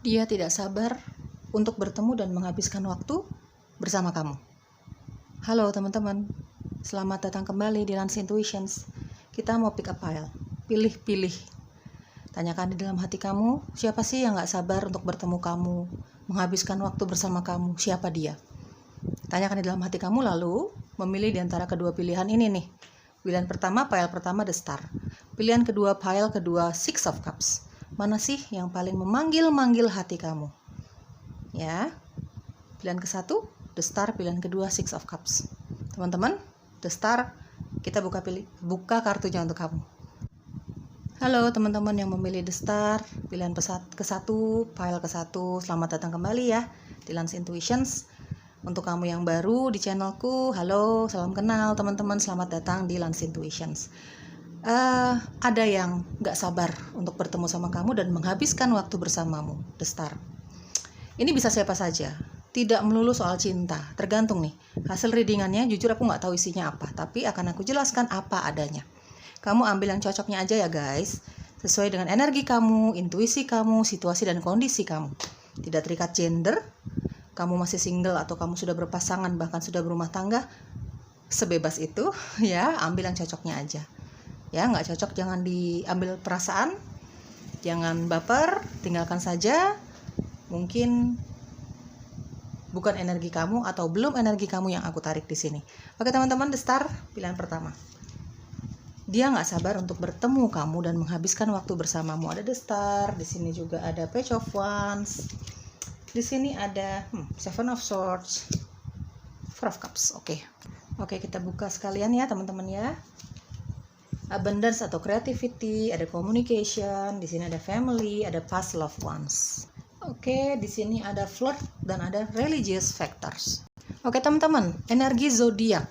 Dia tidak sabar untuk bertemu dan menghabiskan waktu bersama kamu. Halo teman-teman, selamat datang kembali di Lance Intuitions. Kita mau pick a pile, pilih-pilih. Tanyakan di dalam hati kamu, siapa sih yang gak sabar untuk bertemu kamu, menghabiskan waktu bersama kamu, siapa dia? Tanyakan di dalam hati kamu, lalu memilih di antara kedua pilihan ini nih. Pilihan pertama, pile pertama, The Star. Pilihan kedua, pile kedua, Six of Cups. Mana sih yang paling memanggil-manggil hati kamu? Ya, pilihan ke satu, The Star. Pilihan kedua, Six of Cups. Teman-teman, The Star, kita buka kartunya untuk kamu. Halo teman-teman yang memilih The Star, pilihan ke satu, pile ke satu. Selamat datang kembali ya di Lance Intuitions. Untuk kamu yang baru di channelku, halo, salam kenal teman-teman, selamat datang di Lance Intuitions. Ada yang gak sabar untuk bertemu sama kamu dan menghabiskan waktu bersamamu, The Star. Ini bisa siapa saja, tidak melulu soal cinta, tergantung nih. Hasil readingannya jujur aku gak tahu isinya apa, tapi akan aku jelaskan apa adanya. Kamu ambil yang cocoknya aja ya guys, sesuai dengan energi kamu, intuisi kamu, situasi dan kondisi kamu. Tidak terikat gender, kamu masih single atau kamu sudah berpasangan bahkan sudah berumah tangga, sebebas itu ya, ambil yang cocoknya aja. Ya, nggak cocok jangan diambil perasaan, jangan baper, tinggalkan saja. Mungkin bukan energi kamu atau belum energi kamu yang aku tarik di sini. Oke teman-teman, The Star, pilihan pertama. Dia nggak sabar untuk bertemu kamu dan menghabiskan waktu bersamamu. Ada The Star, di sini juga ada Page of Wands, di sini ada Seven of Swords, Four of Cups. Oke, kita buka sekalian ya teman-teman ya. Abundance atau creativity, ada communication, di sini ada family, ada past loved ones. Oke, di sini ada flirt dan ada religious factors. Oke teman-teman, energi zodiak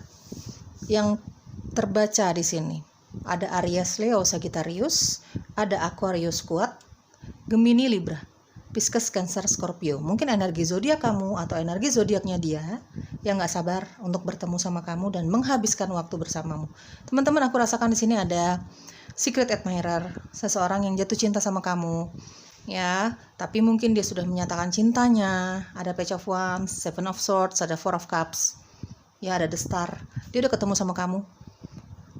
yang terbaca di sini. Ada Aries, Leo, Sagittarius, ada Aquarius kuat, Gemini, Libra, Pisces, Cancer, Scorpio. Mungkin energi zodiak kamu atau energi zodiaknya dia yang nggak sabar untuk bertemu sama kamu dan menghabiskan waktu bersamamu. Teman-teman, aku rasakan di sini ada secret admirer, seseorang yang jatuh cinta sama kamu, ya. Tapi mungkin dia sudah menyatakan cintanya. Ada Page of Wands, Seven of Swords, ada Four of Cups, ya ada The Star. Dia udah ketemu sama kamu.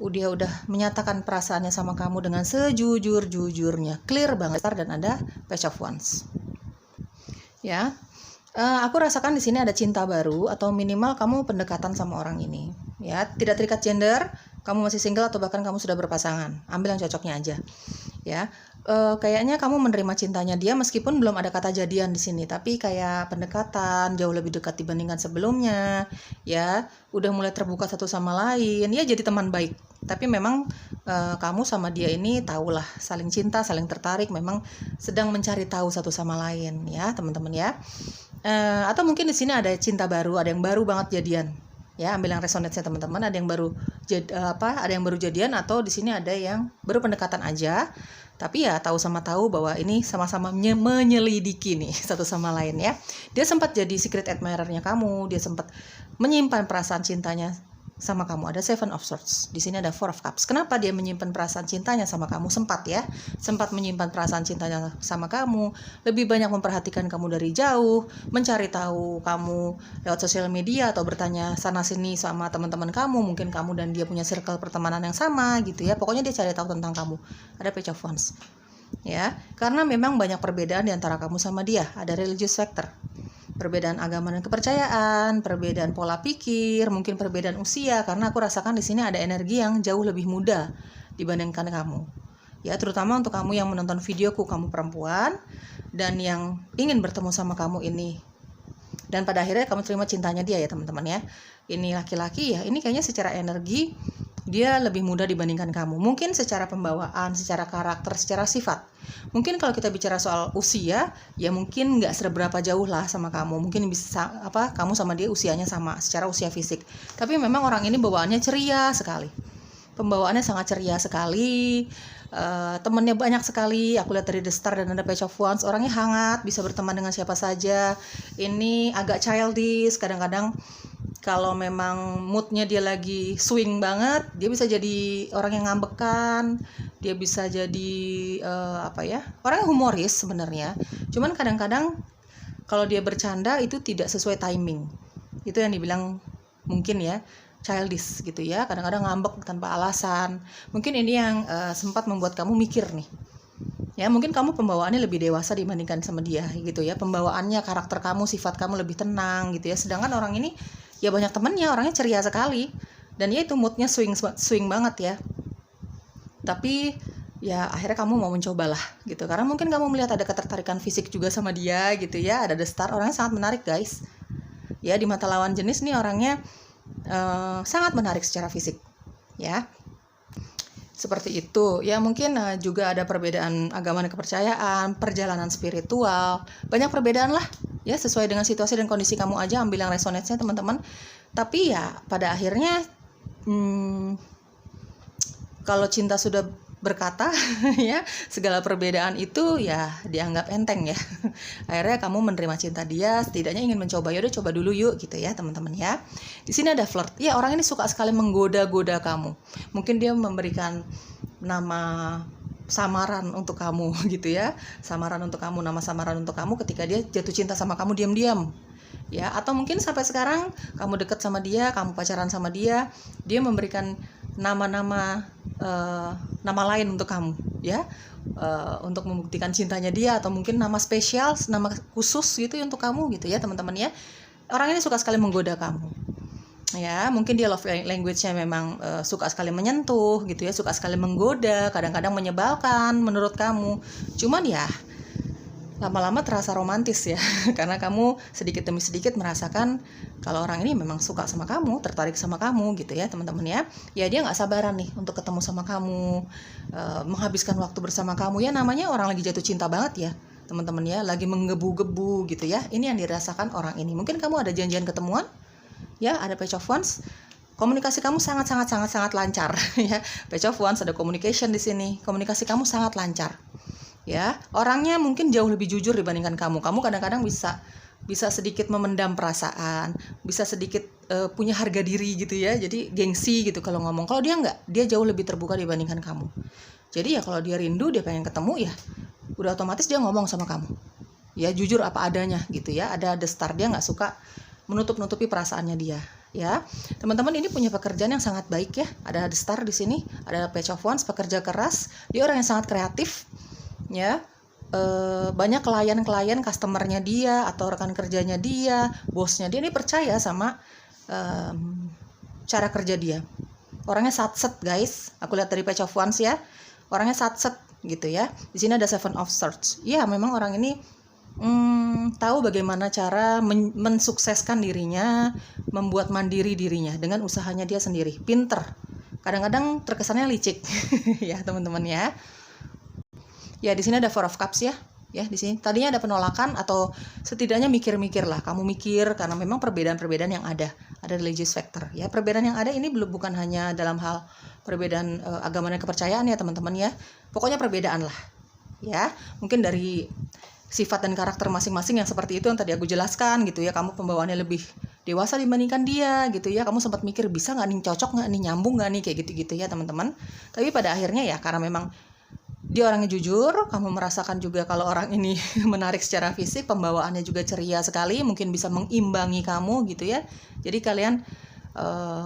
Dia udah menyatakan perasaannya sama kamu dengan sejujur-jujurnya, clear banget. Dan ada Page of Wands. Ya, aku rasakan di sini ada cinta baru atau minimal kamu pendekatan sama orang ini. Ya, tidak terikat gender, kamu masih single atau bahkan kamu sudah berpasangan. Ambil yang cocoknya aja. Ya, kayaknya kamu menerima cintanya dia meskipun belum ada kata jadian di sini, tapi kayak pendekatan jauh lebih dekat dibandingkan sebelumnya. Ya, udah mulai terbuka satu sama lain. Ya, jadi teman baik. Tapi memang kamu sama dia ini tahulah saling cinta, saling tertarik, memang sedang mencari tahu satu sama lain ya teman-teman ya. Atau mungkin di sini ada cinta baru, ada yang baru banget jadian. Ya, ambil yang resonate-nya teman-teman, ada yang baru ada yang baru jadian atau di sini ada yang baru pendekatan aja. Tapi ya tahu sama tahu bahwa ini sama-sama menyelidiki nih satu sama lain ya. Dia sempat jadi secret admirer-nya kamu, dia sempat menyimpan perasaan cintanya sama kamu. Ada Seven of Swords. Di sini ada Four of Cups. Kenapa dia menyimpan perasaan cintanya sama kamu? Sempat menyimpan perasaan cintanya sama kamu. Lebih banyak memperhatikan kamu dari jauh, mencari tahu kamu lewat sosial media atau bertanya sana sini sama teman-teman kamu. Mungkin kamu dan dia punya circle pertemanan yang sama gitu ya. Pokoknya dia cari tahu tentang kamu. Ada Page of Wands. Ya, karena memang banyak perbedaan di antara kamu sama dia. Ada religious factor. Perbedaan agama dan kepercayaan, perbedaan pola pikir, mungkin perbedaan usia, karena aku rasakan di sini ada energi yang jauh lebih muda dibandingkan kamu. Ya, terutama untuk kamu yang menonton videoku, kamu perempuan dan yang ingin bertemu sama kamu ini. Dan pada akhirnya kamu terima cintanya dia ya teman-teman ya. Ini laki-laki ya, ini kayaknya secara energi dia lebih muda dibandingkan kamu. Mungkin secara pembawaan, secara karakter, secara sifat. Mungkin kalau kita bicara soal usia, ya mungkin nggak seberapa jauh lah sama kamu. Mungkin bisa kamu sama dia usianya sama, secara usia fisik. Tapi memang orang ini bawaannya ceria sekali. Pembawaannya sangat ceria sekali. Temannya banyak sekali. Aku lihat dari The Star dan ada Page of Wands. Orangnya hangat, bisa berteman dengan siapa saja. Ini agak childish, kadang-kadang kalau memang moodnya dia lagi swing banget, dia bisa jadi orang yang ngambekan, dia bisa jadi orang yang humoris sebenarnya. Cuman kadang-kadang kalau dia bercanda itu tidak sesuai timing. Itu yang dibilang mungkin ya childish gitu ya. Kadang-kadang ngambek tanpa alasan. Mungkin ini yang sempat membuat kamu mikir nih. Ya, mungkin kamu pembawaannya lebih dewasa dibandingkan sama dia gitu ya. Pembawaannya, karakter kamu, sifat kamu lebih tenang gitu ya. Sedangkan orang ini ya banyak temennya, orangnya ceria sekali. Dan ya itu moodnya swing banget ya. Tapi ya akhirnya kamu mau mencobalah gitu. Karena mungkin kamu melihat ada ketertarikan fisik juga sama dia gitu ya. Ada the star, orangnya sangat menarik guys. Ya, di mata lawan jenis nih orangnya sangat menarik secara fisik ya. Seperti itu ya. Mungkin juga ada perbedaan agama dan kepercayaan, perjalanan spiritual, banyak perbedaan lah ya, sesuai dengan situasi dan kondisi kamu aja, ambil yang resonate-nya teman-teman. Tapi ya pada akhirnya kalau cinta sudah berkata ya, segala perbedaan itu ya dianggap enteng ya. Akhirnya kamu menerima cinta dia, setidaknya ingin mencoba. Yaudah coba dulu yuk gitu ya teman-teman ya. Di sini ada flirt. Ya, orang ini suka sekali menggoda-goda kamu. Mungkin dia memberikan nama samaran untuk kamu gitu ya. Samaran untuk kamu, nama samaran untuk kamu ketika dia jatuh cinta sama kamu diam-diam. Ya, atau mungkin sampai sekarang kamu dekat sama dia, kamu pacaran sama dia, dia memberikan nama-nama nama lain untuk kamu ya, untuk membuktikan cintanya dia, atau mungkin nama spesial, nama khusus gitu untuk kamu gitu ya teman-teman ya. Orang ini suka sekali menggoda kamu ya. Mungkin dia love language-nya memang suka sekali menyentuh gitu ya, suka sekali menggoda, kadang-kadang menyebalkan menurut kamu. Cuman ya lama-lama terasa romantis ya, karena kamu sedikit demi sedikit merasakan kalau orang ini memang suka sama kamu, tertarik sama kamu gitu ya teman-teman ya. Ya dia nggak sabaran nih untuk ketemu sama kamu, menghabiskan waktu bersama kamu ya. Namanya orang lagi jatuh cinta banget ya teman-teman ya, lagi menggebu-gebu gitu ya. Ini yang dirasakan orang ini. Mungkin kamu ada janjian ketemuan ya, ada page of wands. Komunikasi kamu sangat lancar ya. Page of wands, ada communication di sini. Komunikasi kamu sangat lancar. Ya, orangnya mungkin jauh lebih jujur dibandingkan kamu. Kamu kadang-kadang bisa sedikit memendam perasaan, bisa sedikit punya harga diri gitu ya. Jadi gengsi gitu kalau ngomong. Kalau dia enggak, dia jauh lebih terbuka dibandingkan kamu. Jadi ya kalau dia rindu, dia pengen ketemu ya, udah otomatis dia ngomong sama kamu. Ya jujur apa adanya gitu ya. Ada the star, dia nggak suka menutup-nutupi perasaannya dia. Ya, teman-teman ini punya pekerjaan yang sangat baik ya. Ada the star di sini, ada page of wands, pekerja keras. Dia orang yang sangat kreatif. Ya, banyak klien customernya dia atau rekan kerjanya dia, bosnya dia ini percaya sama cara kerja dia. Orangnya satset guys, aku lihat dari page of wands ya, orangnya satset gitu ya. Di sini ada seven of swords. Ya, memang orang ini tahu bagaimana cara mensukseskan dirinya, membuat mandiri dirinya dengan usahanya dia sendiri. Pinter, kadang-kadang terkesannya licik ya teman-teman ya. Ya, di sini ada Four of Cups ya. Ya, di sini tadinya ada penolakan atau setidaknya mikir-mikir lah. Kamu mikir karena memang perbedaan-perbedaan yang ada. Ada religious factor. Ya, perbedaan yang ada ini bukan hanya dalam hal perbedaan agama dan kepercayaan ya, teman-teman ya. Pokoknya perbedaan lah. Ya, mungkin dari sifat dan karakter masing-masing yang seperti itu yang tadi aku jelaskan gitu ya. Kamu pembawaannya lebih dewasa dibandingkan dia gitu ya. Kamu sempat mikir bisa nggak nih, cocok nggak nih, nyambung nggak nih, kayak gitu-gitu ya teman-teman. Tapi pada akhirnya ya karena memang dia orangnya jujur, kamu merasakan juga kalau orang ini menarik secara fisik, pembawaannya juga ceria sekali, mungkin bisa mengimbangi kamu gitu ya. Jadi kalian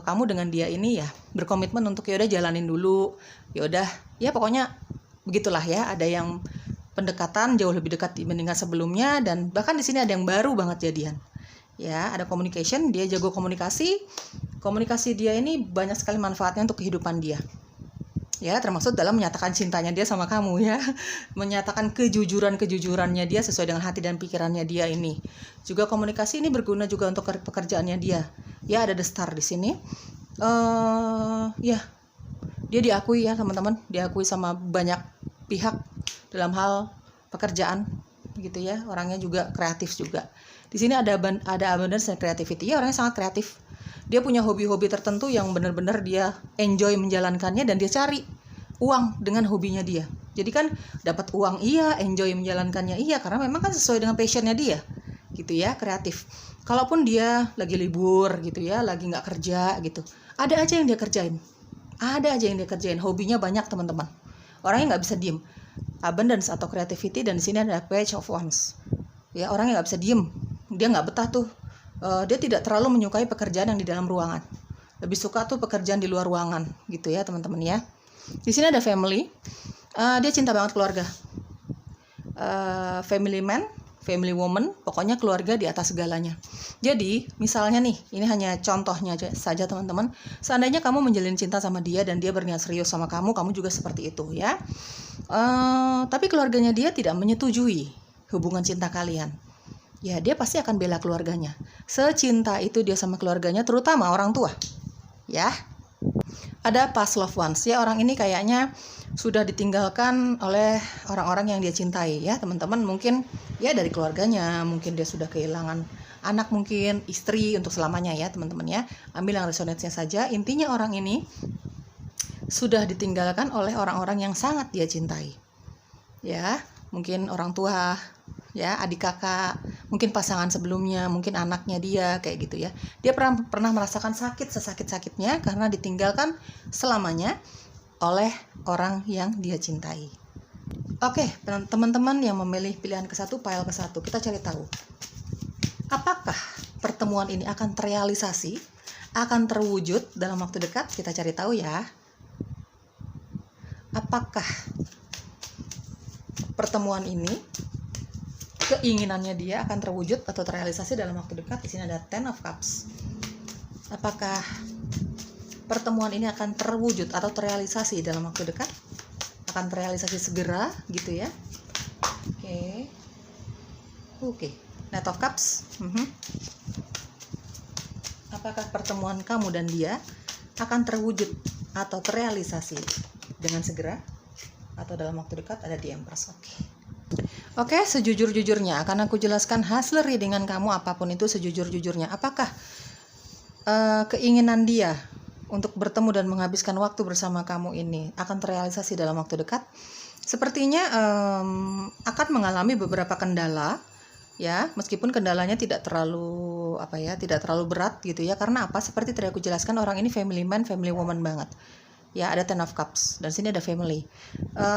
kamu dengan dia ini ya berkomitmen untuk yaudah jalanin dulu, yaudah ya pokoknya begitulah ya. Ada yang pendekatan jauh lebih dekat dibandingkan sebelumnya, dan bahkan di sini ada yang baru banget jadian. Ya, ada communication, dia jago komunikasi. Komunikasi dia ini banyak sekali manfaatnya untuk kehidupan dia. Ya, termasuk dalam menyatakan cintanya dia sama kamu ya. Menyatakan kejujurannya dia sesuai dengan hati dan pikirannya dia ini. Juga komunikasi ini berguna juga untuk pekerjaannya dia. Ya, ada the star di sini. Ya, dia diakui ya teman-teman. Diakui sama banyak pihak dalam hal pekerjaan gitu ya. Orangnya juga kreatif juga. Di sini ada abundance dan creativity. Ya, orangnya sangat kreatif. Dia punya hobi-hobi tertentu yang benar-benar dia enjoy menjalankannya, dan dia cari uang dengan hobinya dia. Jadi kan dapat uang iya, enjoy menjalankannya iya, karena memang kan sesuai dengan passionnya dia gitu ya, kreatif. Kalaupun dia lagi libur gitu ya, lagi nggak kerja gitu, ada aja yang dia kerjain. Hobinya banyak teman-teman. orangnya nggak bisa diem. Abundance atau creativity, dan di sini ada page of wands. Ya, orangnya nggak bisa diem, dia nggak betah tuh. Dia tidak terlalu menyukai pekerjaan yang di dalam ruangan, lebih suka tuh pekerjaan di luar ruangan gitu ya teman-teman ya. Di sini ada family, dia cinta banget keluarga, family man, family woman, pokoknya keluarga di atas segalanya. Jadi misalnya nih, ini hanya contohnya saja teman-teman, seandainya kamu menjalin cinta sama dia dan dia berniat serius sama kamu, kamu juga seperti itu ya. Tapi keluarganya dia tidak menyetujui hubungan cinta kalian, ya dia pasti akan bela keluarganya. Secinta itu dia sama keluarganya, terutama orang tua ya. Ada past loved ones ya, orang ini kayaknya sudah ditinggalkan oleh orang-orang yang dia cintai ya teman-teman. Mungkin ya dari keluarganya, mungkin dia sudah kehilangan anak, mungkin istri untuk selamanya ya teman-teman ya. Ambil yang resonate-nya saja. Intinya orang ini sudah ditinggalkan oleh orang-orang yang sangat dia cintai ya. Mungkin orang tua ya, adik kakak, mungkin pasangan sebelumnya, mungkin anaknya dia, kayak gitu ya. Dia pernah merasakan sakit sesakit-sakitnya karena ditinggalkan selamanya oleh orang yang dia cintai. Oke, teman-teman yang memilih pilihan ke-1, pile ke-1, kita cari tahu apakah pertemuan ini akan terrealisasi, akan terwujud dalam waktu dekat. Kita cari tahu ya, apakah pertemuan ini, keinginannya dia akan terwujud atau terrealisasi dalam waktu dekat. Di sini ada Ten of Cups. Apakah pertemuan ini akan terwujud atau terrealisasi dalam waktu dekat? Akan terrealisasi segera gitu ya. Oke. Knight of Cups. Apakah pertemuan kamu dan dia akan terwujud atau terrealisasi dengan segera atau dalam waktu dekat? Ada di Empress. Oke, sejujur-jujurnya akan aku jelaskan hasil readingan kamu, apapun itu sejujur-jujurnya. Apakah keinginan dia untuk bertemu dan menghabiskan waktu bersama kamu ini akan terrealisasi dalam waktu dekat? Sepertinya akan mengalami beberapa kendala ya, meskipun kendalanya tidak terlalu tidak terlalu berat gitu ya. Karena apa? Seperti tadi aku jelaskan, orang ini family man, family woman banget. Ya, ada Ten of Cups dan sini ada family.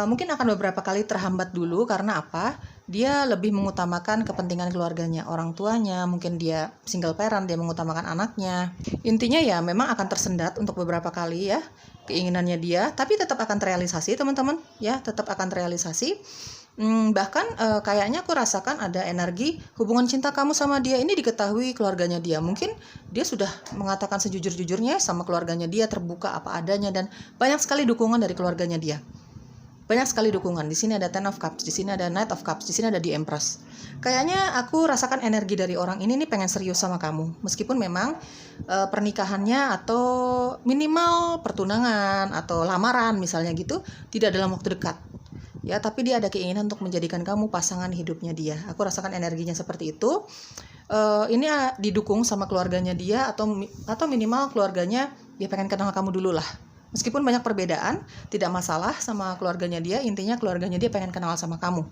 Mungkin akan beberapa kali terhambat dulu karena apa? Dia lebih mengutamakan kepentingan keluarganya, orang tuanya. Mungkin dia single parent, dia mengutamakan anaknya. Intinya ya memang akan tersendat untuk beberapa kali ya keinginannya dia, tapi tetap akan terrealisasi teman-teman ya, tetap akan terrealisasi. Bahkan kayaknya aku rasakan ada energi hubungan cinta kamu sama dia ini diketahui keluarganya dia. Mungkin dia sudah mengatakan sejujur-jujurnya sama keluarganya dia, terbuka apa adanya, dan banyak sekali dukungan dari keluarganya dia. Banyak sekali dukungan. Di sini ada Ten of Cups, di sini ada Knight of Cups, di sini ada The Empress. Kayaknya aku rasakan energi dari orang ini nih pengen serius sama kamu. Meskipun memang pernikahannya atau minimal pertunangan atau lamaran misalnya gitu tidak dalam waktu dekat. Ya, tapi dia ada keinginan untuk menjadikan kamu pasangan hidupnya dia. Aku rasakan energinya seperti itu. Ini didukung sama keluarganya dia atau minimal keluarganya dia pengen kenal kamu dulu lah. Meskipun banyak perbedaan, tidak masalah sama keluarganya dia. Intinya keluarganya dia pengen kenal sama kamu.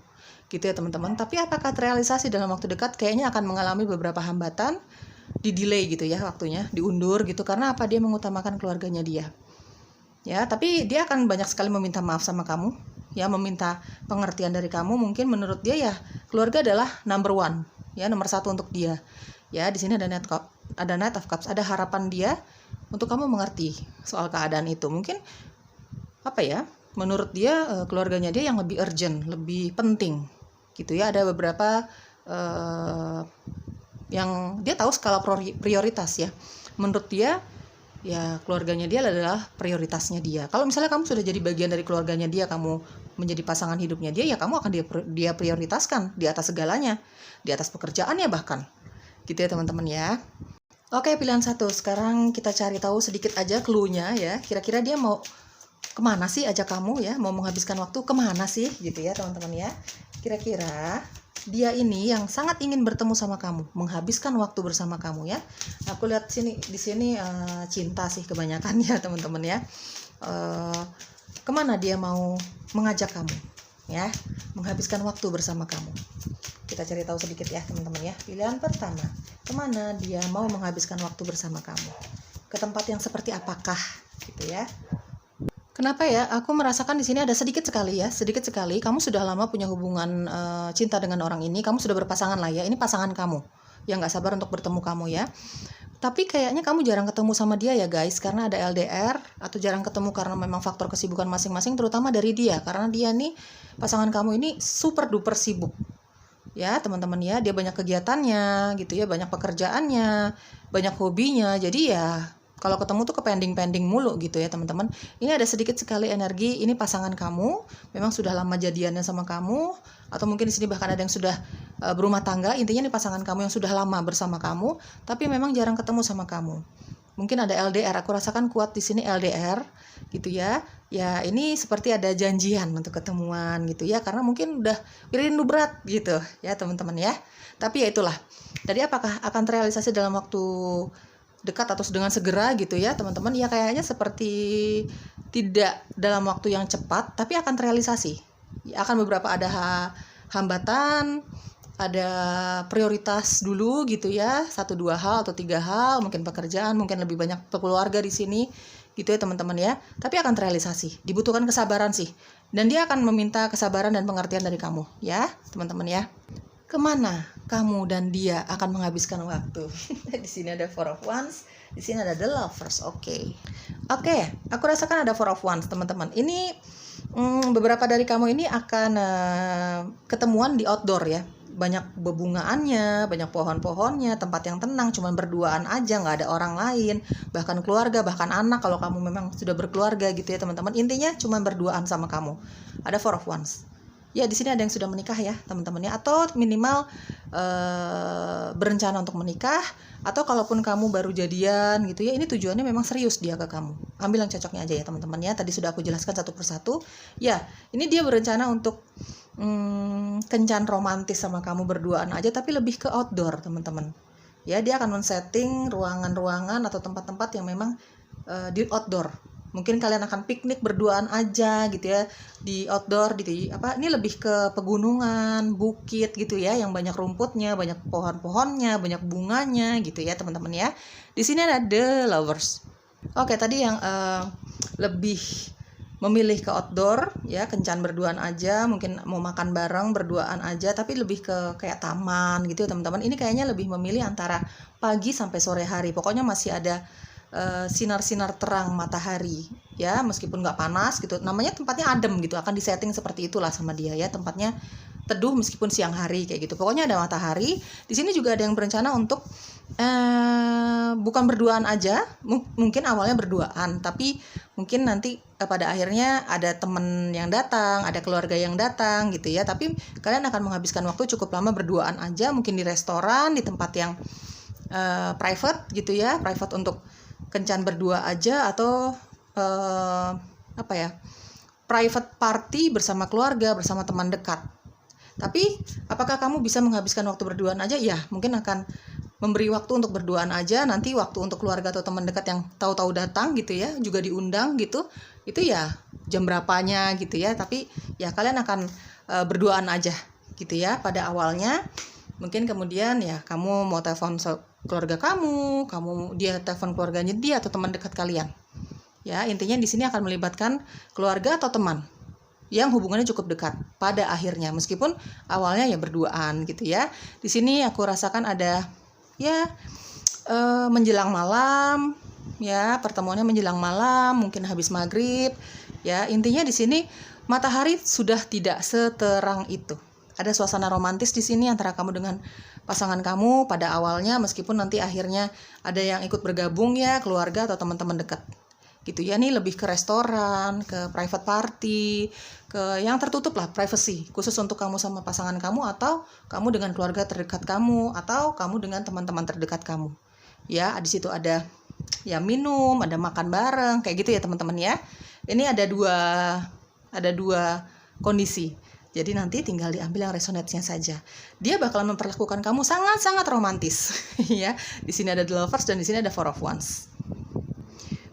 Gitu ya teman-teman. Tapi apakah terrealisasi dalam waktu dekat? Kayaknya akan mengalami beberapa hambatan, di delay gitu ya waktunya, diundur gitu. Karena apa? Dia mengutamakan keluarganya dia. Ya, tapi dia akan banyak sekali meminta maaf sama kamu. Ya, meminta pengertian dari kamu. Mungkin menurut dia ya keluarga adalah number one, ya nomor satu untuk dia. Ya, di sini ada Knight of Cups, ada harapan dia untuk kamu mengerti soal keadaan itu. Mungkin menurut dia keluarganya dia yang lebih urgent, lebih penting, gitu ya. Ada beberapa yang dia tahu skala prioritas ya. Menurut dia ya keluarganya dia adalah prioritasnya dia. Kalau misalnya kamu sudah jadi bagian dari keluarganya dia, kamu menjadi pasangan hidupnya dia, ya kamu akan dia prioritaskan di atas segalanya, di atas pekerjaannya bahkan. Gitu ya teman-teman ya. Oke, pilihan 1. Sekarang kita cari tahu sedikit aja clue-nya ya. Kira-kira dia mau kemana sih ajak kamu ya, mau menghabiskan waktu kemana sih gitu ya teman-teman ya. Kira-kira dia ini yang sangat ingin bertemu sama kamu, menghabiskan waktu bersama kamu ya. Aku lihat di sini cinta sih kebanyakan ya teman-teman ya. Kemana dia mau mengajak kamu ya, menghabiskan waktu bersama kamu. Kita cari tahu sedikit ya teman-teman ya. Pilihan pertama, kemana dia mau menghabiskan waktu bersama kamu, ke tempat yang seperti apakah gitu ya. Kenapa ya? Aku merasakan di sini ada sedikit sekali ya, sedikit sekali. Kamu sudah lama punya hubungan cinta dengan orang ini, kamu sudah berpasangan lah ya. Ini pasangan kamu yang nggak sabar untuk bertemu kamu ya. Tapi kayaknya kamu jarang ketemu sama dia ya guys, karena ada LDR atau jarang ketemu karena memang faktor kesibukan masing-masing, terutama dari dia. Karena dia nih, pasangan kamu ini super duper sibuk. Ya teman-teman ya, dia banyak kegiatannya gitu ya, banyak pekerjaannya, banyak hobinya. Jadi ya kalau ketemu tuh ke pending-pending mulu gitu ya teman-teman. Ini ada sedikit sekali energi, ini pasangan kamu, memang sudah lama jadiannya sama kamu, atau mungkin di sini bahkan ada yang sudah berumah tangga. Intinya ini pasangan kamu yang sudah lama bersama kamu, tapi memang jarang ketemu sama kamu. Mungkin ada LDR, aku rasakan kuat di sini LDR gitu ya. Ya ini seperti ada janjian untuk ketemuan gitu ya, karena mungkin udah rindu berat gitu ya teman-teman ya. Tapi ya itulah. Tadi apakah akan terrealisasi dalam waktu dekat atau dengan segera gitu ya teman-teman? Ya kayaknya seperti tidak dalam waktu yang cepat, tapi akan terrealisasi. Ya, akan beberapa ada hambatan, ada prioritas dulu gitu ya, 1-2 hal atau 3 hal, mungkin pekerjaan, mungkin lebih banyak keluarga di sini gitu ya teman-teman ya. Tapi akan terrealisasi, dibutuhkan kesabaran sih, dan dia akan meminta kesabaran dan pengertian dari kamu ya teman-teman ya. Kemana kamu dan dia akan menghabiskan waktu? Di sini ada Four of Wands, di sini ada The Lovers. Oke, aku rasakan ada Four of Wands teman-teman. Ini beberapa dari kamu ini akan ketemuan di outdoor ya. Banyak bebungaannya, banyak pohon-pohonnya, tempat yang tenang, cuman berduaan aja, nggak ada orang lain, bahkan keluarga, bahkan anak kalau kamu memang sudah berkeluarga gitu ya teman-teman. Intinya cuman berduaan sama kamu. Ada Four of Wands. Ya di sini ada yang sudah menikah ya teman-teman ya, atau minimal berencana untuk menikah, atau kalaupun kamu baru jadian gitu ya, ini tujuannya memang serius dia ke kamu. Ambil yang cocoknya aja ya teman-teman ya. Tadi sudah aku jelaskan satu persatu. Ya ini dia berencana untuk kencan romantis sama kamu berduaan aja, tapi lebih ke outdoor teman-teman ya. Dia akan men-setting ruangan-ruangan atau tempat-tempat yang memang di outdoor. Mungkin kalian akan piknik berduaan aja gitu ya di outdoor gitu. Ini lebih ke pegunungan, bukit gitu ya, yang banyak rumputnya, banyak pohon-pohonnya, banyak bunganya gitu ya teman-teman ya. Di sini ada The Lovers. Oke, tadi yang lebih memilih ke outdoor ya, kencan berduaan aja, mungkin mau makan bareng berduaan aja, tapi lebih ke kayak taman gitu ya teman-teman. Ini kayaknya lebih memilih antara pagi sampai sore hari, pokoknya masih ada sinar-sinar terang matahari ya, meskipun nggak panas gitu. Namanya tempatnya adem gitu, akan disetting seperti itulah sama dia ya, tempatnya teduh meskipun siang hari kayak gitu. Pokoknya ada matahari. Di sini juga ada yang berencana untuk bukan berduaan aja, mungkin awalnya berduaan, tapi mungkin nanti pada akhirnya ada teman yang datang, ada keluarga yang datang gitu ya. Tapi kalian akan menghabiskan waktu cukup lama berduaan aja, mungkin di restoran, di tempat yang private gitu ya, private untuk kencan berdua aja, atau private party bersama keluarga, bersama teman dekat. Tapi apakah kamu bisa menghabiskan waktu berduaan aja? Ya mungkin akan memberi waktu untuk berduaan aja, nanti waktu untuk keluarga atau teman dekat yang tahu-tahu datang gitu ya, juga diundang gitu, itu ya jam berapanya gitu ya. Tapi ya kalian akan berduaan aja gitu ya pada awalnya. Mungkin kemudian ya kamu mau telepon keluarga kamu, dia telepon keluarganya dia atau teman dekat kalian. Ya, intinya di sini akan melibatkan keluarga atau teman yang hubungannya cukup dekat pada akhirnya, meskipun awalnya ya berduaan gitu ya. Di sini aku rasakan ada ya menjelang malam ya, pertemuannya menjelang malam, mungkin habis maghrib ya. Intinya di sini matahari sudah tidak seterang itu. Ada suasana romantis di sini antara kamu dengan pasangan kamu pada awalnya, meskipun nanti akhirnya ada yang ikut bergabung ya, keluarga atau teman-teman dekat gitu ya. Ini lebih ke restoran, ke private party, ke yang tertutup lah, privacy khusus untuk kamu sama pasangan kamu, atau kamu dengan keluarga terdekat kamu, atau kamu dengan teman-teman terdekat kamu ya. Di situ ada ya minum, ada makan bareng kayak gitu ya teman-teman ya. Ini ada dua kondisi. Jadi nanti tinggal diambil yang resonate-nya saja. Dia bakalan memperlakukan kamu sangat-sangat romantis ya. Di sini ada The Lovers dan di sini ada Four of Wands.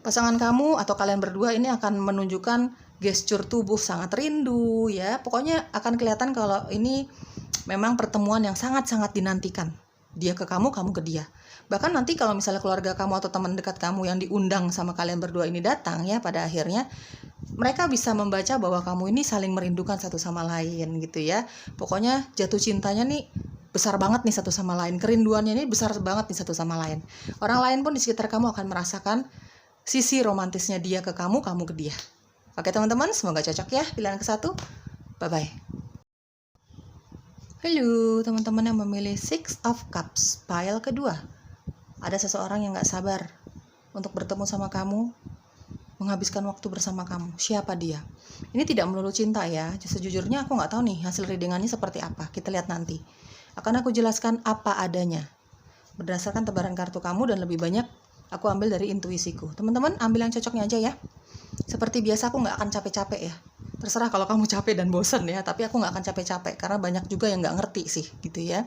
Pasangan kamu atau kalian berdua ini akan menunjukkan gestur tubuh sangat rindu ya. Pokoknya akan kelihatan kalau ini memang pertemuan yang sangat-sangat dinantikan Dia ke kamu, kamu ke dia. Bahkan nanti kalau misalnya keluarga kamu atau teman dekat kamu yang diundang sama kalian berdua ini datang ya, pada akhirnya mereka bisa membaca bahwa kamu ini saling merindukan satu sama lain gitu ya. Pokoknya jatuh cintanya nih besar banget nih satu sama lain. Kerinduannya ini besar banget nih satu sama lain. Orang lain pun di sekitar kamu akan merasakan sisi romantisnya dia ke kamu, kamu ke dia. Oke teman-teman, semoga cocok ya pilihan ke-1. Bye-bye. Halo teman-teman yang memilih Six of Cups, pile kedua. Ada seseorang yang gak sabar untuk bertemu sama kamu, menghabiskan waktu bersama kamu. Siapa dia? Ini tidak melulu cinta ya. Sejujurnya aku gak tahu nih hasil readingannya seperti apa. Kita lihat nanti. Akan aku jelaskan apa adanya berdasarkan tebaran kartu kamu, dan lebih banyak aku ambil dari intuisiku. Teman-teman ambil yang cocoknya aja ya. Seperti biasa aku gak akan capek-capek ya. Terserah kalau kamu capek dan bosan ya, tapi aku gak akan capek-capek karena banyak juga yang gak ngerti sih gitu ya.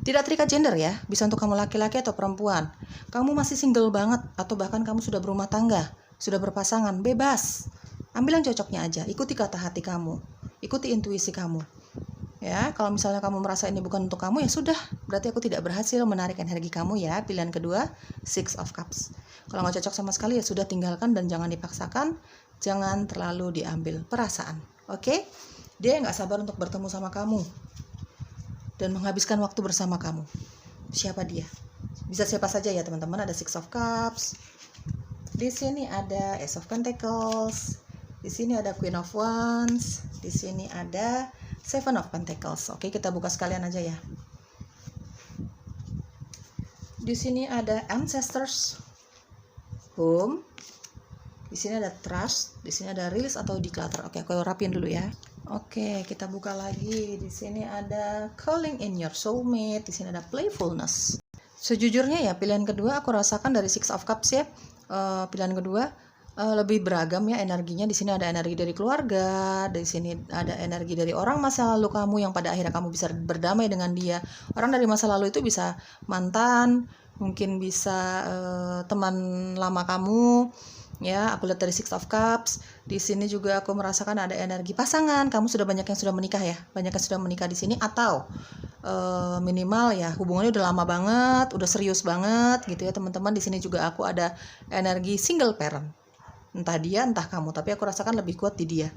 Tidak terikat gender ya, bisa untuk kamu laki-laki atau perempuan. Kamu masih single banget atau bahkan kamu sudah berumah tangga, sudah berpasangan, bebas. Ambil yang cocoknya aja, ikuti kata hati kamu, ikuti intuisi kamu. Ya, kalau misalnya kamu merasa ini bukan untuk kamu, ya sudah, berarti aku tidak berhasil menarik energi kamu ya. Pilihan kedua, Six of Cups. Kalau nggak cocok sama sekali ya sudah, tinggalkan dan jangan dipaksakan, jangan terlalu diambil perasaan. Oke? Dia nggak sabar untuk bertemu sama kamu dan menghabiskan waktu bersama kamu. Siapa dia? Bisa siapa saja ya teman-teman. Ada Six of Cups. Di sini ada Ace of Pentacles. Di sini ada Queen of Wands. Di sini ada Seven of Pentacles. Oke, kita buka sekalian aja ya. Di sini ada Ancestors, Home. Di sini ada Trust. Di sini ada Release atau Declutter. Oke, aku rapiin dulu ya. Oke, kita buka lagi. Di sini ada Calling in Your Soulmate. Di sini ada Playfulness. Sejujurnya ya, pilihan kedua aku rasakan dari Six of Cups ya. Pilihan kedua lebih beragam ya energinya. Di sini ada energi dari keluarga, di sini ada energi dari orang masa lalu kamu yang pada akhirnya kamu bisa berdamai dengan dia. Orang dari masa lalu itu bisa mantan, mungkin bisa teman lama kamu. Ya, aku lihat dari Six of Cups. Di sini juga aku merasakan ada energi pasangan. Kamu sudah banyak yang sudah menikah ya, banyak yang sudah menikah di sini, atau minimal ya hubungannya udah lama banget, udah serius banget gitu ya teman-teman. Di sini juga aku ada energi single parent. Entah dia, entah kamu, tapi aku rasakan lebih kuat di dia.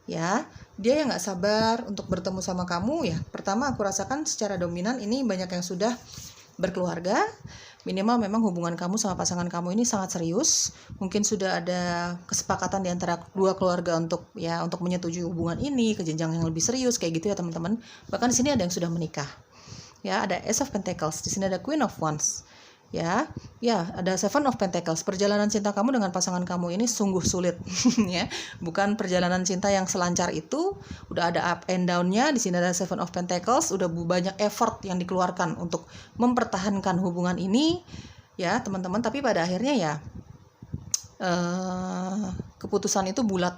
Ya, dia yang nggak sabar untuk bertemu sama kamu ya. Pertama aku rasakan secara dominan ini banyak yang sudah berkeluarga. Minimal memang hubungan kamu sama pasangan kamu ini sangat serius. Mungkin sudah ada kesepakatan di antara dua keluarga untuk menyetujui hubungan ini ke jenjang yang lebih serius kayak gitu ya teman-teman. Bahkan di sini ada yang sudah menikah. Ya, ada Ace of Pentacles, di sini ada Queen of Wands. Ya, ada Seven of Pentacles. Perjalanan cinta kamu dengan pasangan kamu ini sungguh sulit, ya. Bukan perjalanan cinta yang selancar itu. Udah ada up and down-nya. Di sini ada Seven of Pentacles. Udah banyak effort yang dikeluarkan untuk mempertahankan hubungan ini, ya teman-teman. Tapi pada akhirnya ya keputusan itu bulat,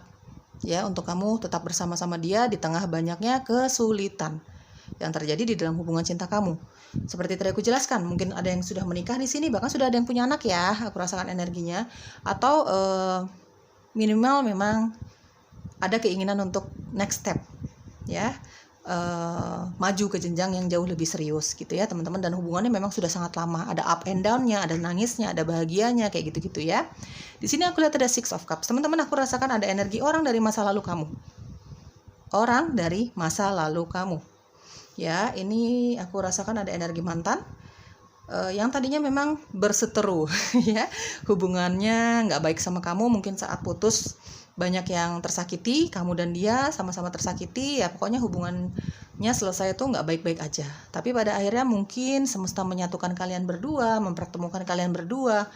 ya, untuk kamu tetap bersama-sama dia di tengah banyaknya kesulitan yang terjadi di dalam hubungan cinta kamu. Seperti tadi aku jelaskan, mungkin ada yang sudah menikah di sini, bahkan sudah ada yang punya anak ya, aku rasakan energinya. Atau minimal memang ada keinginan untuk next step, ya, maju ke jenjang yang jauh lebih serius gitu ya teman-teman. Dan hubungannya memang sudah sangat lama, ada up and down-nya, ada nangisnya, ada bahagianya, kayak gitu-gitu ya. Di sini aku lihat ada Six of Cups. Teman-teman, aku rasakan ada energi orang dari masa lalu kamu. Orang dari masa lalu kamu. Ya, ini aku rasakan ada energi mantan yang tadinya memang berseteru, ya, hubungannya nggak baik sama kamu. Mungkin saat putus banyak yang tersakiti, kamu dan dia sama-sama tersakiti. Ya, pokoknya hubungannya selesai itu nggak baik-baik aja. Tapi pada akhirnya mungkin semesta menyatukan kalian berdua, mempertemukan kalian berdua.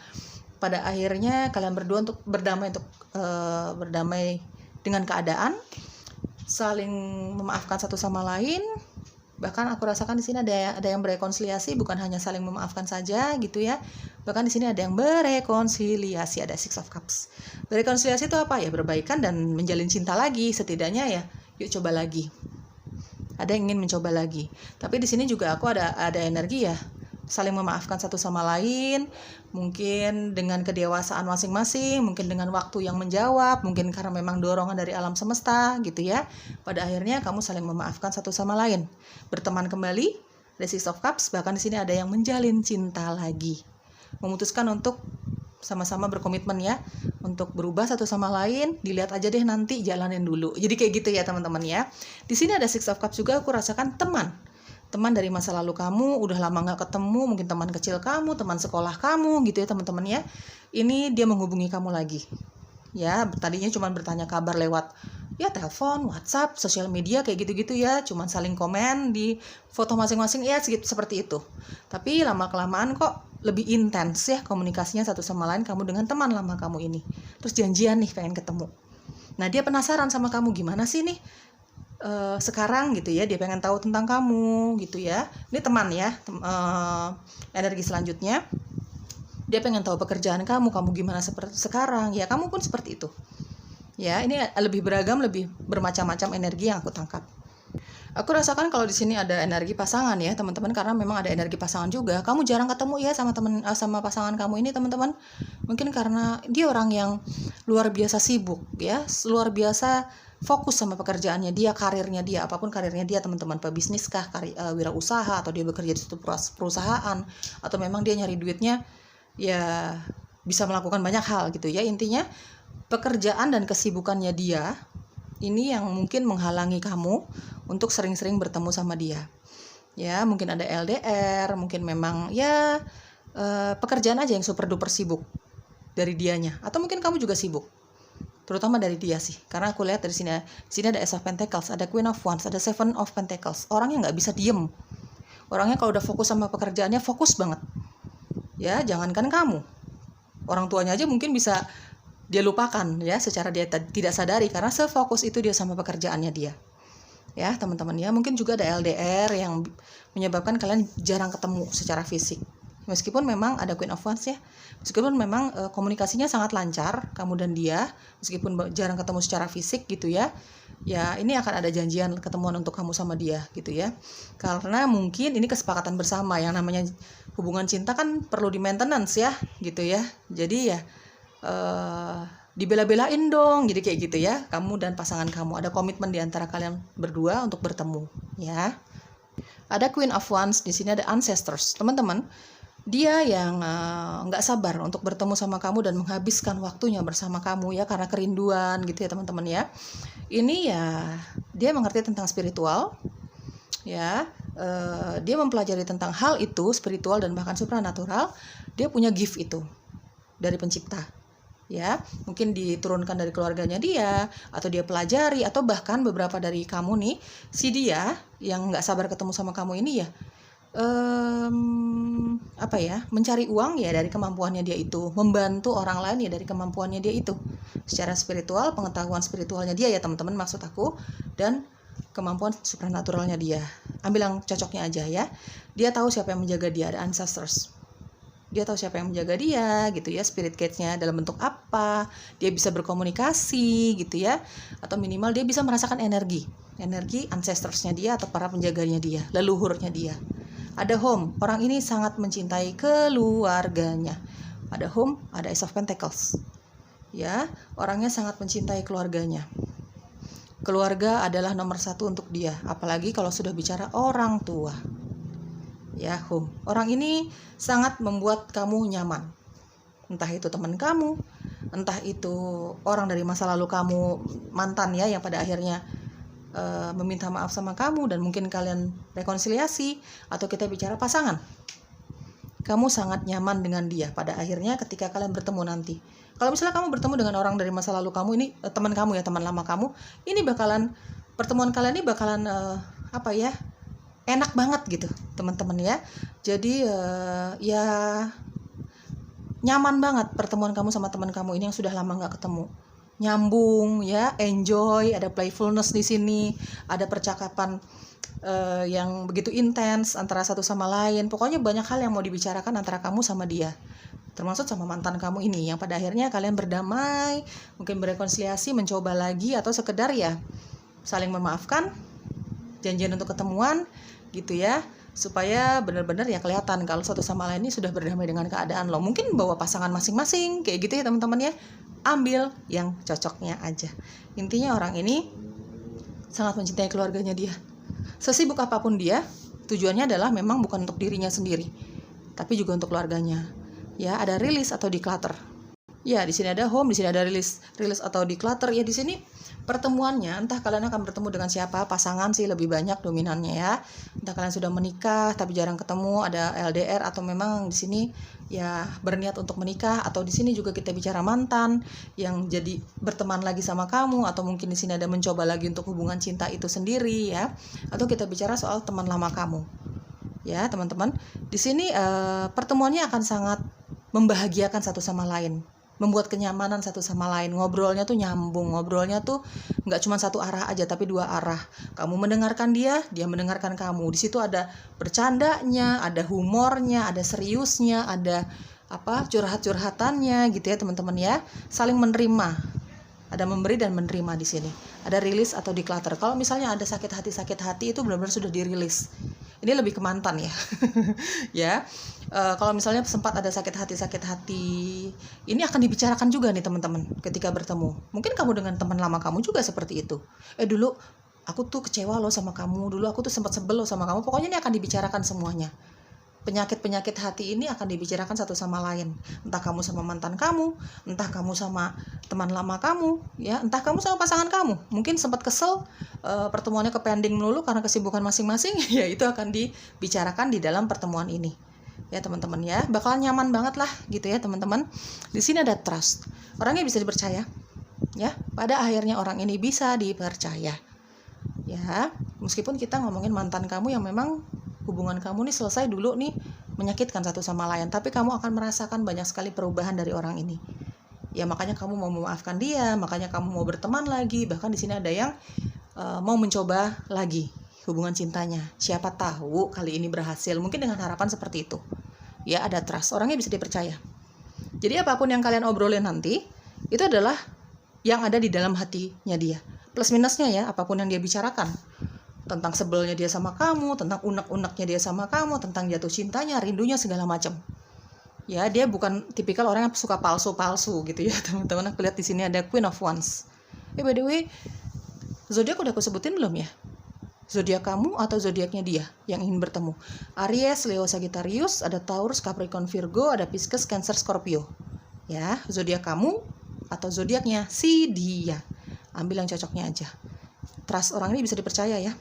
Pada akhirnya kalian berdua untuk berdamai dengan keadaan, saling memaafkan satu sama lain. Bahkan aku rasakan di sini ada yang berekonsiliasi, bukan hanya saling memaafkan saja gitu ya. Bahkan di sini ada yang berekonsiliasi, ada Six of Cups. Berekonsiliasi itu apa ya? Berbaikan dan menjalin cinta lagi, setidaknya ya. Yuk coba lagi. Ada yang ingin mencoba lagi. Tapi di sini juga aku ada energi ya, saling memaafkan satu sama lain, mungkin dengan kedewasaan masing-masing, mungkin dengan waktu yang menjawab, mungkin karena memang dorongan dari alam semesta gitu ya. Pada akhirnya kamu saling memaafkan satu sama lain, berteman kembali, ada Six of Cups, bahkan di sini ada yang menjalin cinta lagi, memutuskan untuk sama-sama berkomitmen ya, untuk berubah satu sama lain. Dilihat aja deh nanti, jalanin dulu. Jadi kayak gitu ya teman-teman ya. Di sini ada Six of Cups juga, aku rasakan teman dari masa lalu kamu, udah lama nggak ketemu, mungkin teman kecil kamu, teman sekolah kamu gitu ya teman-teman ya. Ini dia menghubungi kamu lagi. Ya, tadinya cuma bertanya kabar lewat ya telepon, WhatsApp, sosial media kayak gitu-gitu ya, cuman saling komen di foto masing-masing ya seperti itu. Tapi lama-kelamaan kok lebih intens ya komunikasinya satu sama lain kamu dengan teman lama kamu ini. Terus janjian nih pengen ketemu. Nah, dia penasaran sama kamu, gimana sih nih sekarang gitu ya, dia pengen tahu tentang kamu gitu ya. Ini teman ya, energi selanjutnya. Dia pengen tahu pekerjaan kamu gimana seperti sekarang, ya kamu pun seperti itu. Ya, ini lebih beragam, lebih bermacam-macam energi yang aku tangkap. Aku rasakan kalau di sini ada energi pasangan ya, teman-teman, karena memang ada energi pasangan juga. Kamu jarang ketemu ya sama pasangan kamu ini, teman-teman. Mungkin karena dia orang yang luar biasa sibuk ya, luar biasa fokus sama pekerjaannya dia, karirnya dia, apapun karirnya dia, teman-teman, pebisnis kah, wirausaha, atau dia bekerja di suatu perusahaan, atau memang dia nyari duitnya ya bisa melakukan banyak hal gitu ya. Intinya pekerjaan dan kesibukannya dia ini yang mungkin menghalangi kamu untuk sering-sering bertemu sama dia. Ya, mungkin ada LDR, mungkin memang ya pekerjaan aja yang super duper sibuk dari dianya, atau mungkin kamu juga sibuk. Terutama dari dia sih, karena aku lihat dari sini ada Ace of Pentacles, ada Queen of Wands, ada Seven of Pentacles. Orangnya nggak bisa diem. Orangnya kalau udah fokus sama pekerjaannya, fokus banget. Ya, jangankan kamu, orang tuanya aja mungkin bisa dia lupakan ya, secara dia tidak sadari, karena sefokus itu dia sama pekerjaannya dia. Ya teman-teman ya, mungkin juga ada LDR yang menyebabkan kalian jarang ketemu secara fisik. Meskipun memang ada Queen of Wands ya, meskipun memang komunikasinya sangat lancar kamu dan dia, meskipun jarang ketemu secara fisik gitu ya. Ya, ini akan ada janjian ketemuan untuk kamu sama dia gitu ya. Karena mungkin ini kesepakatan bersama, yang namanya hubungan cinta kan perlu di maintenance ya gitu ya. Jadi ya dibela-belain dong, jadi kayak gitu ya. Kamu dan pasangan kamu ada komitmen di antara kalian berdua untuk bertemu ya. Ada Queen of Wands, di sini ada Ancestors. Teman-teman, dia yang nggak sabar untuk bertemu sama kamu dan menghabiskan waktunya bersama kamu ya, karena kerinduan gitu ya teman-teman ya. Ini ya dia mengerti tentang spiritual ya, dia mempelajari tentang hal itu spiritual dan bahkan supranatural. Dia punya gift itu dari pencipta ya, mungkin diturunkan dari keluarganya dia, atau dia pelajari, atau bahkan beberapa dari kamu nih, si dia yang nggak sabar ketemu sama kamu ini ya mencari uang ya dari kemampuannya dia itu, membantu orang lain ya dari kemampuannya dia itu, secara spiritual, pengetahuan spiritualnya dia ya teman-teman maksud aku, dan kemampuan supranaturalnya dia. Ambil yang cocoknya aja ya. Dia tahu siapa yang menjaga dia, ada ancestors. Dia tahu siapa yang menjaga dia gitu ya, spirit guides-nya dalam bentuk apa, dia bisa berkomunikasi gitu ya, atau minimal dia bisa merasakan energi ancestors-nya dia atau para penjaganya dia, leluhurnya dia. Ada home, orang ini sangat mencintai keluarganya. Ada home, ada Ace of Pentacles. Ya, orangnya sangat mencintai keluarganya. Keluarga adalah nomor satu untuk dia, apalagi kalau sudah bicara orang tua. Ya, home. Orang ini sangat membuat kamu nyaman. Entah itu teman kamu, entah itu orang dari masa lalu kamu, mantan ya, yang pada akhirnya meminta maaf sama kamu dan mungkin kalian rekonsiliasi, atau kita bicara pasangan. Kamu sangat nyaman dengan dia pada akhirnya ketika kalian bertemu nanti. Kalau misalnya kamu bertemu dengan orang dari masa lalu kamu, ini teman kamu ya, teman lama kamu, ini bakalan, pertemuan kalian ini bakalan enak banget gitu teman-teman ya. Jadi ya nyaman banget pertemuan kamu sama teman kamu ini yang sudah lama nggak ketemu. Nyambung ya, enjoy, ada playfulness di sini, ada percakapan yang begitu intens antara satu sama lain. Pokoknya banyak hal yang mau dibicarakan antara kamu sama dia, termasuk sama mantan kamu ini, yang pada akhirnya kalian berdamai, mungkin berrekonsiliasi, mencoba lagi, atau sekedar ya saling memaafkan, janjian untuk ketemuan gitu ya, supaya benar-benar ya kelihatan kalau satu sama lain ini sudah berdamai dengan keadaan lo. Mungkin bawa pasangan masing-masing kayak gitu ya teman-teman ya. Ambil yang cocoknya aja. Intinya orang ini sangat mencintai keluarganya dia. Sesibuk apapun dia, Tujuannya adalah memang bukan untuk dirinya sendiri, tapi juga untuk keluarganya. Ya, ada release atau declutter. Ya, di sini ada home, di sini ada release atau declutter. Ya, di sini pertemuannya, entah kalian akan bertemu dengan siapa, pasangan sih lebih banyak dominannya ya. Entah kalian sudah menikah tapi jarang ketemu, ada LDR, atau memang di sini ya berniat untuk menikah, atau di sini juga kita bicara mantan yang jadi berteman lagi sama kamu, atau mungkin di sini ada mencoba lagi untuk hubungan cinta itu sendiri ya. Atau kita bicara soal teman lama kamu. Ya, teman-teman. Di sini pertemuannya akan sangat membahagiakan satu sama lain, membuat kenyamanan satu sama lain. Ngobrolnya tuh nyambung, ngobrolnya tuh nggak cuma satu arah aja, tapi dua arah. Kamu mendengarkan dia, dia mendengarkan kamu. Di situ ada bercandanya, ada humornya, ada seriusnya, ada curhat-curhatannya gitu ya teman-teman ya. Saling menerima, ada memberi dan menerima di sini. Ada rilis atau declutter. Kalau misalnya ada sakit hati itu benar-benar sudah dirilis. Ini lebih ke mantan ya. Ya. Kalau misalnya sempat ada sakit hati, ini akan dibicarakan juga nih teman-teman ketika bertemu. Mungkin kamu dengan teman lama kamu juga seperti itu. Dulu aku tuh kecewa loh sama kamu, dulu aku tuh sempat sebel loh sama kamu. Pokoknya ini akan dibicarakan semuanya. Penyakit-penyakit hati ini akan dibicarakan satu sama lain. Entah kamu sama mantan kamu, entah kamu sama teman lama kamu, ya, entah kamu sama pasangan kamu. Mungkin sempat kesel, pertemuannya ke pending melulu karena kesibukan masing-masing, ya itu akan dibicarakan di dalam pertemuan ini. Ya teman-teman ya, bakalan nyaman banget lah gitu ya teman-teman. Di sini ada trust. Orangnya bisa dipercaya. Ya, pada akhirnya orang ini bisa dipercaya. Ya, meskipun kita ngomongin mantan kamu yang memang hubungan kamu nih selesai dulu nih, menyakitkan satu sama lain, tapi kamu akan merasakan banyak sekali perubahan dari orang ini. Ya, makanya kamu mau memaafkan dia, makanya kamu mau berteman lagi, bahkan di sini ada yang mau mencoba lagi hubungan cintanya. Siapa tahu kali ini berhasil, mungkin dengan harapan seperti itu. Ya, ada trust, orangnya bisa dipercaya. Jadi apapun yang kalian obrolin nanti, itu adalah yang ada di dalam hatinya dia. Plus minusnya ya, apapun yang dia bicarakan. Tentang sebelnya dia sama kamu, tentang unek-uneknya dia sama kamu, tentang jatuh cintanya, rindunya, segala macam. Ya, dia bukan tipikal orang yang suka palsu-palsu gitu ya, teman-teman. Aku lihat di sini ada Queen of Wands. By the way, zodiak udah aku sebutin belum ya? Zodiak kamu atau zodiaknya dia yang ingin bertemu? Aries, Leo, Sagittarius, ada Taurus, Capricorn, Virgo, ada Pisces, Cancer, Scorpio. Ya, zodiak kamu atau zodiaknya si dia. Ambil yang cocoknya aja. Trust orang ini bisa dipercaya ya.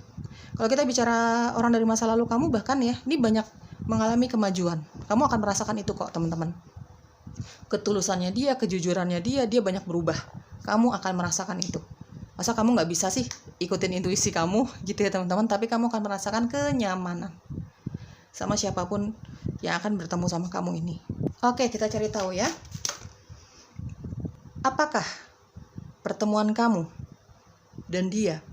Kalau kita bicara orang dari masa lalu kamu, bahkan ya, ini banyak mengalami kemajuan. Kamu akan merasakan itu kok teman-teman. Ketulusannya dia, kejujurannya dia banyak berubah. Kamu akan merasakan itu. Masa kamu nggak bisa sih ikutin intuisi kamu gitu ya teman-teman, tapi kamu akan merasakan kenyamanan sama siapapun yang akan bertemu sama kamu ini. Oke, kita cari tahu ya. Apakah pertemuan kamu dan dia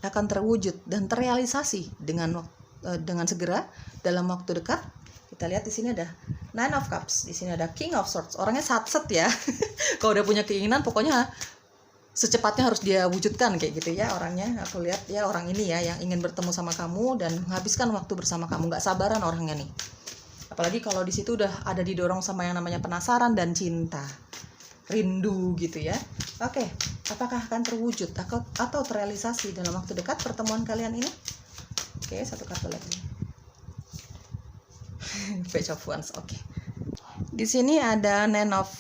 akan terwujud dan terrealisasi dengan segera dalam waktu dekat? Kita lihat di sini ada Nine of Cups, di sini ada King of Swords. Orangnya satset ya. Kalau udah punya keinginan pokoknya secepatnya harus dia wujudkan kayak gitu ya orangnya. Aku lihat ya orang ini ya yang ingin bertemu sama kamu dan menghabiskan waktu bersama kamu. Nggak sabaran orangnya nih. Apalagi kalau di situ udah ada didorong sama yang namanya penasaran dan cinta, rindu gitu ya. Oke, apakah akan terwujud atau terrealisasi dalam waktu dekat pertemuan kalian ini? Oke, satu kartu lagi. Page of Wands. Oke. Di sini ada Nine of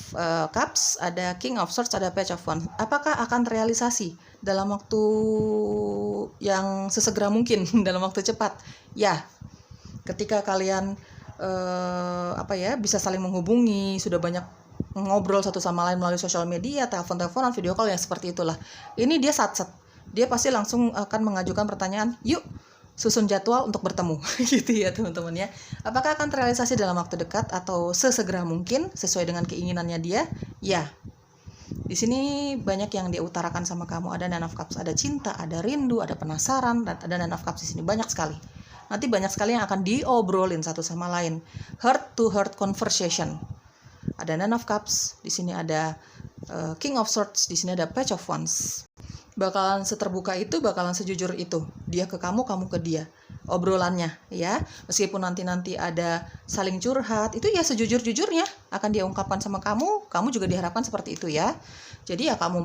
Cups, ada King of Swords, ada Page of Wands. Apakah akan terrealisasi dalam waktu yang sesegera mungkin, dalam waktu cepat? Ya, ketika kalian bisa saling menghubungi, sudah banyak ngobrol satu sama lain melalui sosial media, telepon-teleponan, video call, yang seperti itulah. Ini dia satset. Dia pasti langsung akan mengajukan pertanyaan, yuk susun jadwal untuk bertemu gitu ya teman-teman ya. Apakah akan terrealisasi dalam waktu dekat atau sesegera mungkin sesuai dengan keinginannya dia? Ya. Di sini banyak yang dia utarakan sama kamu. Ada Nine of Cups, ada cinta, ada rindu, ada penasaran, dan ada Nine of Cups di sini banyak sekali. Nanti banyak sekali yang akan diobrolin satu sama lain. Heart to heart conversation. Ada Nine of Cups, di sini ada King of Swords, di sini ada Page of Wands. Bakalan seterbuka itu, bakalan sejujur itu. Dia ke kamu, kamu ke dia. Obrolannya ya. Meskipun nanti ada saling curhat, itu ya sejujur-jujurnya akan dia ungkapkan sama kamu. Kamu juga diharapkan seperti itu ya. Jadi ya kamu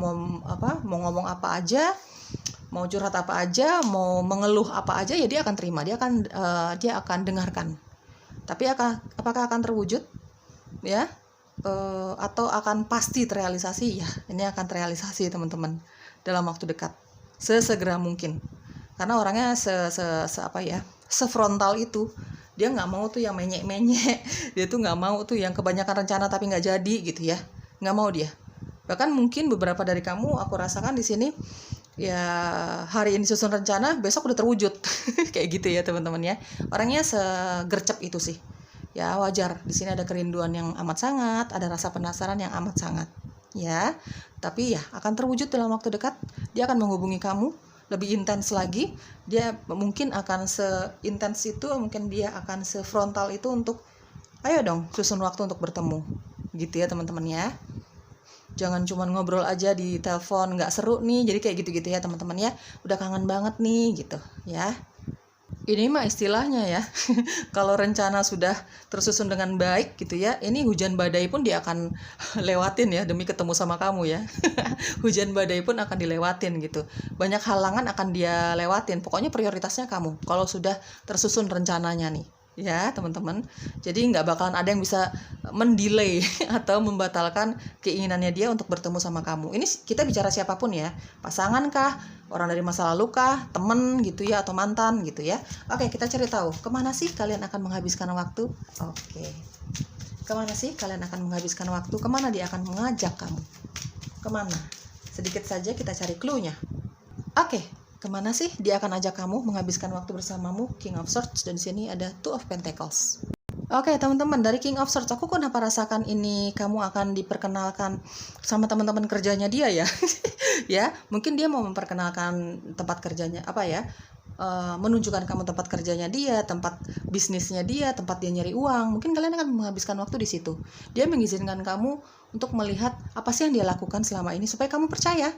mau ngomong apa aja, Mau curhat apa aja, mau mengeluh apa aja, ya dia akan terima, dia akan dengarkan. Tapi apakah akan terwujud, ya? Atau akan pasti terrealisasi? Ya, ini akan terrealisasi teman-teman dalam waktu dekat, sesegera mungkin. Karena orangnya sefrontal itu. Dia nggak mau tuh yang menyek-menyek, dia tuh nggak mau tuh yang kebanyakan rencana tapi nggak jadi gitu ya, nggak mau dia. Bahkan mungkin beberapa dari kamu aku rasakan di sini ya, hari ini susun rencana, besok udah terwujud. Kayak gitu ya teman-teman ya. Orangnya segercep itu sih. Ya wajar, di sini ada kerinduan yang amat sangat, ada rasa penasaran yang amat sangat. Ya, tapi ya akan terwujud dalam waktu dekat. Dia akan menghubungi kamu lebih intens lagi. Dia mungkin akan seintens itu, mungkin dia akan sefrontal itu untuk ayo dong susun waktu untuk bertemu. Gitu ya teman-teman ya. Jangan cuma ngobrol aja di telepon, nggak seru nih, jadi kayak gitu-gitu ya teman-teman ya. Udah kangen banget nih gitu ya. Ini mah istilahnya ya, kalau rencana sudah tersusun dengan baik gitu ya, ini hujan badai pun dia akan lewatin ya demi ketemu sama kamu ya. Hujan badai pun akan dilewatin gitu. Banyak halangan akan dia lewatin, pokoknya prioritasnya kamu kalau sudah tersusun rencananya nih. Ya teman-teman, jadi nggak bakalan ada yang bisa mendelay atau membatalkan keinginannya dia untuk bertemu sama kamu. Ini kita bicara siapapun ya, pasangan kah, orang dari masa lalu kah, temen gitu ya, atau mantan gitu ya. Oke, kita cari tahu kemana sih kalian akan menghabiskan waktu. Oke, kemana sih kalian akan menghabiskan waktu, kemana dia akan mengajak kamu, kemana? Sedikit saja kita cari clue-nya. Oke, kemana sih dia akan ajak kamu menghabiskan waktu bersamamu? King of Swords, dan di sini ada Two of Pentacles. Oke teman-teman, dari King of Swords aku kenapa rasakan ini kamu akan diperkenalkan sama teman-teman kerjanya dia ya. Ya, mungkin dia mau memperkenalkan tempat kerjanya, menunjukkan kamu tempat kerjanya dia, tempat bisnisnya dia, tempat dia nyari uang. Mungkin kalian akan menghabiskan waktu di situ. Dia mengizinkan kamu untuk melihat apa sih yang dia lakukan selama ini supaya kamu percaya.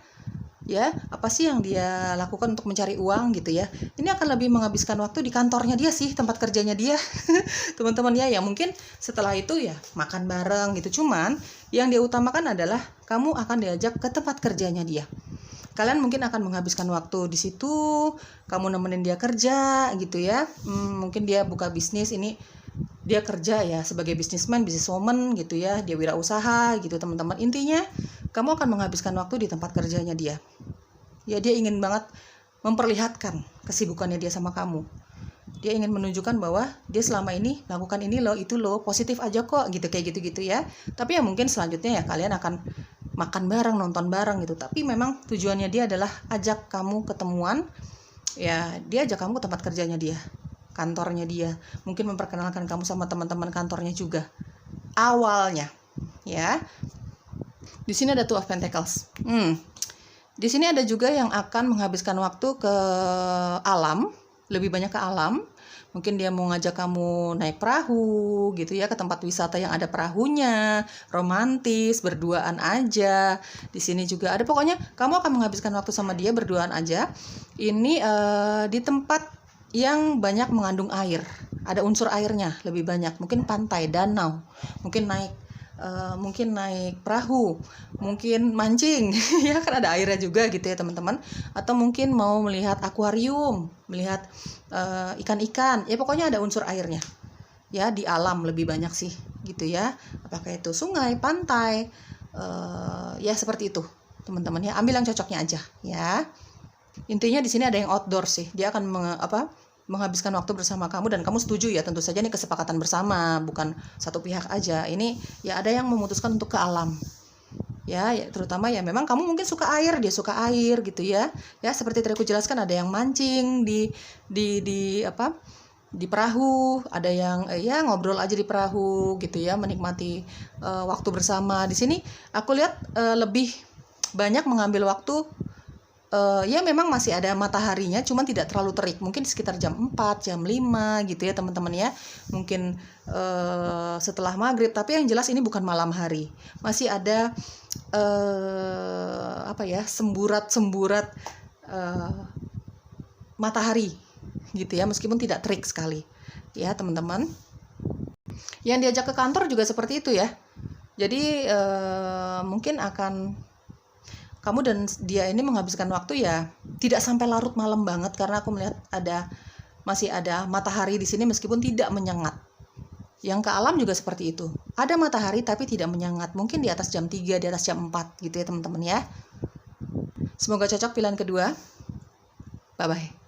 Ya, apa sih yang dia lakukan untuk mencari uang gitu ya. Ini akan lebih menghabiskan waktu di kantornya dia sih, tempat kerjanya dia. Teman-teman ya, mungkin setelah itu ya makan bareng gitu. Cuman yang dia utamakan adalah kamu akan diajak ke tempat kerjanya dia. Kalian mungkin akan menghabiskan waktu di situ, kamu nemenin dia kerja gitu ya. Mungkin dia buka bisnis, ini dia kerja ya sebagai businessman, businesswoman gitu ya, dia wirausaha gitu teman-teman. Intinya kamu akan menghabiskan waktu di tempat kerjanya dia. Ya, dia ingin banget memperlihatkan kesibukannya dia sama kamu. Dia ingin menunjukkan bahwa dia selama ini lakukan ini loh, itu loh, positif aja kok gitu, kayak gitu-gitu ya. Tapi ya mungkin selanjutnya ya kalian akan makan bareng, nonton bareng gitu. Tapi memang tujuannya dia adalah ajak kamu ketemuan. Ya, dia ajak kamu ke tempat kerjanya dia, kantornya dia. Mungkin memperkenalkan kamu sama teman-teman kantornya juga. Awalnya, ya. Di sini ada Two of Pentacles. Di sini ada juga yang akan menghabiskan waktu ke alam, lebih banyak ke alam. Mungkin dia mau ngajak kamu naik perahu gitu ya, ke tempat wisata yang ada perahunya, romantis, berduaan aja. Di sini juga ada, pokoknya kamu akan menghabiskan waktu sama dia berduaan aja. Ini di tempat yang banyak mengandung air, ada unsur airnya lebih banyak. Mungkin pantai, danau, mungkin naik perahu, mungkin mancing, ya kan ada airnya juga gitu ya teman-teman. Atau mungkin mau melihat akuarium, melihat ikan-ikan, ya pokoknya ada unsur airnya. Ya di alam lebih banyak sih gitu ya. Apakah itu sungai, pantai, ya seperti itu teman-teman ya. Ambil yang cocoknya aja ya. Intinya di sini ada yang outdoor sih. Dia akan menghabiskan waktu bersama kamu dan kamu setuju ya, tentu saja ini kesepakatan bersama, bukan satu pihak aja. Ini ya ada yang memutuskan untuk ke alam. Ya, terutama ya memang kamu mungkin suka air, dia suka air gitu ya. Ya seperti tadi aku jelaskan, ada yang mancing di perahu, ada yang ya ngobrol aja di perahu gitu ya, menikmati waktu bersama. Di sini aku lihat lebih banyak mengambil waktu. Ya memang masih ada mataharinya, cuman tidak terlalu terik, mungkin sekitar jam 4, jam 5 gitu ya teman-teman ya. Mungkin setelah maghrib, tapi yang jelas ini bukan malam hari. Masih ada semburat-semburat matahari gitu ya, meskipun tidak terik sekali ya teman-teman. Yang diajak ke kantor juga seperti itu ya. Jadi mungkin akan kamu dan dia ini menghabiskan waktu ya tidak sampai larut malam banget, karena aku melihat masih ada matahari di sini meskipun tidak menyengat. Yang ke alam juga seperti itu. Ada matahari tapi tidak menyengat. Mungkin di atas jam 3, di atas jam 4 gitu ya teman-teman ya. Semoga cocok pilihan kedua. Bye-bye.